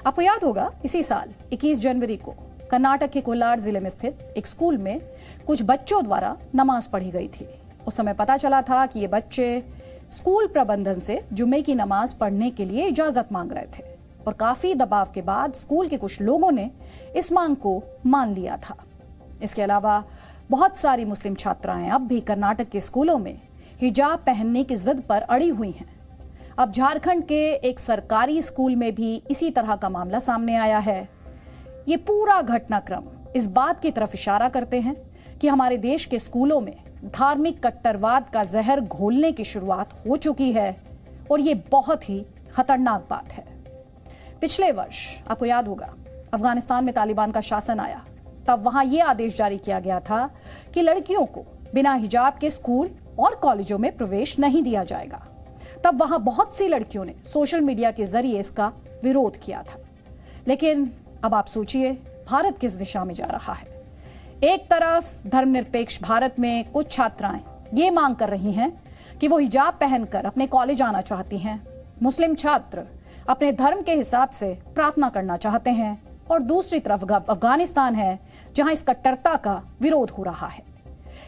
आपको याद होगा इसी साल 21 जनवरी को कर्नाटक के कोलार जिले में स्थित एक स्कूल में कुछ बच्चों द्वारा नमाज पढ़ी गई थी। उस समय पता चला था कि ये बच्चे स्कूल प्रबंधन से जुम्मे की नमाज पढ़ने के लिए इजाजत मांग रहे थे और काफी दबाव के बाद स्कूल के कुछ लोगों ने इस मांग को मान लिया था। इसके अलावा बहुत सारी मुस्लिम छात्राएं अब भी कर्नाटक के स्कूलों में हिजाब पहनने की जिद पर अड़ी हुई हैं। अब झारखंड के एक सरकारी स्कूल में भी इसी तरह का मामला सामने आया है। ये पूरा घटनाक्रम इस बात की तरफ इशारा करते हैं कि हमारे देश के स्कूलों में धार्मिक कट्टरवाद का जहर घोलने की शुरुआत हो चुकी है और ये बहुत ही खतरनाक बात है। पिछले वर्ष आपको याद होगा अफगानिस्तान में तालिबान का शासन आया, तब वहां यह आदेश जारी किया गया था कि लड़कियों को बिना हिजाब के स्कूल और कॉलेजों में प्रवेश नहीं दिया जाएगा। तब वहां बहुत सी लड़कियों ने सोशल मीडिया के जरिए इसका विरोध किया था। लेकिन अब आप सोचिए भारत किस दिशा में जा रहा है। एक तरफ धर्मनिरपेक्ष भारत में कुछ छात्राएं ये मांग कर रही हैं कि वो हिजाब पहनकर अपने कॉलेज आना चाहती हैं। मुस्लिम छात्र अपने धर्म के हिसाब से प्रार्थना करना चाहते हैं और दूसरी तरफ अफगानिस्तान है जहां इस कट्टरता का विरोध हो रहा है।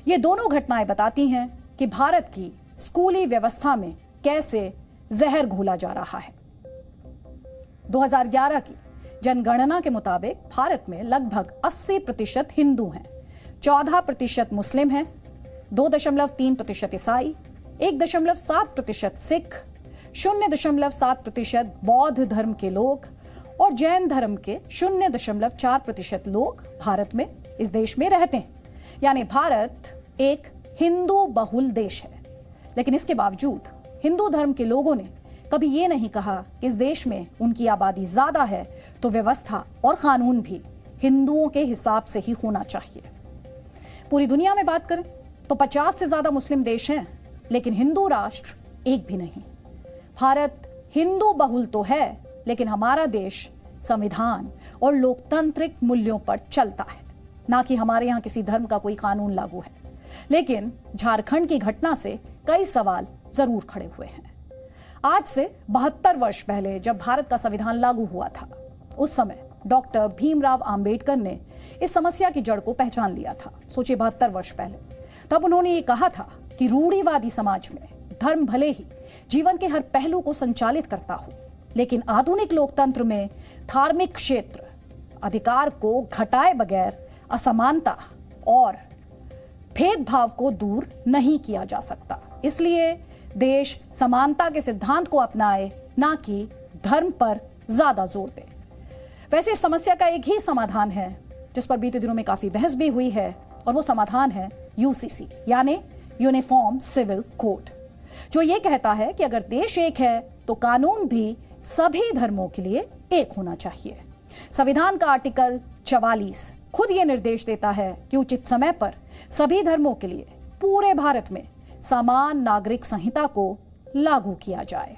ये दोनों घटनाएं बताती हैं कि भारत की स्कूली व्यवस्था में कैसे जहर घोला जा रहा है। 2011 की जनगणना के मुताबिक भारत में लगभग 80% हिंदू हैं, 14% मुस्लिम हैं, 2.3% ईसाई, 1.7% सिख, 0.7% बौद्ध धर्म के लोग और जैन धर्म के 0.4% लोग भारत में इस देश में रहते हैं। यानी भारत एक हिंदू बहुल देश है। लेकिन इसके बावजूद हिंदू धर्म के लोगों ने कभी ये नहीं कहा कि इस देश में उनकी आबादी ज्यादा है तो व्यवस्था और कानून भी हिंदुओं के हिसाब से ही होना चाहिए। पूरी दुनिया में बात करें तो 50 से ज्यादा मुस्लिम देश हैं, लेकिन हिंदू राष्ट्र एक भी नहीं। भारत हिंदू बहुल तो है, लेकिन हमारा देश संविधान और लोकतांत्रिक मूल्यों पर चलता है, ना कि हमारे यहाँ किसी धर्म का कोई कानून लागू है। लेकिन झारखंड की घटना से कई सवाल जरूर खड़े हुए हैं। आज से 72 वर्ष पहले जब भारत का संविधान लागू हुआ था, उस समय डॉक्टर भीमराव अंबेडकर ने इस समस्या की जड़ को पहचान लिया था। सोचिए 72 वर्ष पहले, तब उन्होंने ये कहा था कि रूढ़िवादी समाज में धर्म भले ही जीवन के हर पहलू को संचालित करता हो, लेकिन आधुनिक लोकतंत्र में धार्मिक क्षेत्र अधिकार को घटाए बगैर असमानता और भेदभाव को दूर नहीं किया जा सकता। इसलिए देश समानता के सिद्धांत को अपनाए, ना कि धर्म पर ज्यादा जोर दे। वैसे इस समस्या का एक ही समाधान है जिस पर बीते दिनों में काफी बहस भी हुई है, और वो समाधान है यूसीसी यानी यूनिफॉर्म सिविल कोड, जो ये कहता है कि अगर देश एक है तो कानून भी सभी धर्मों के लिए एक होना चाहिए। संविधान का आर्टिकल 44 खुद ये निर्देश देता है कि उचित समय पर सभी धर्मों के लिए पूरे भारत में समान नागरिक संहिता को लागू किया जाए।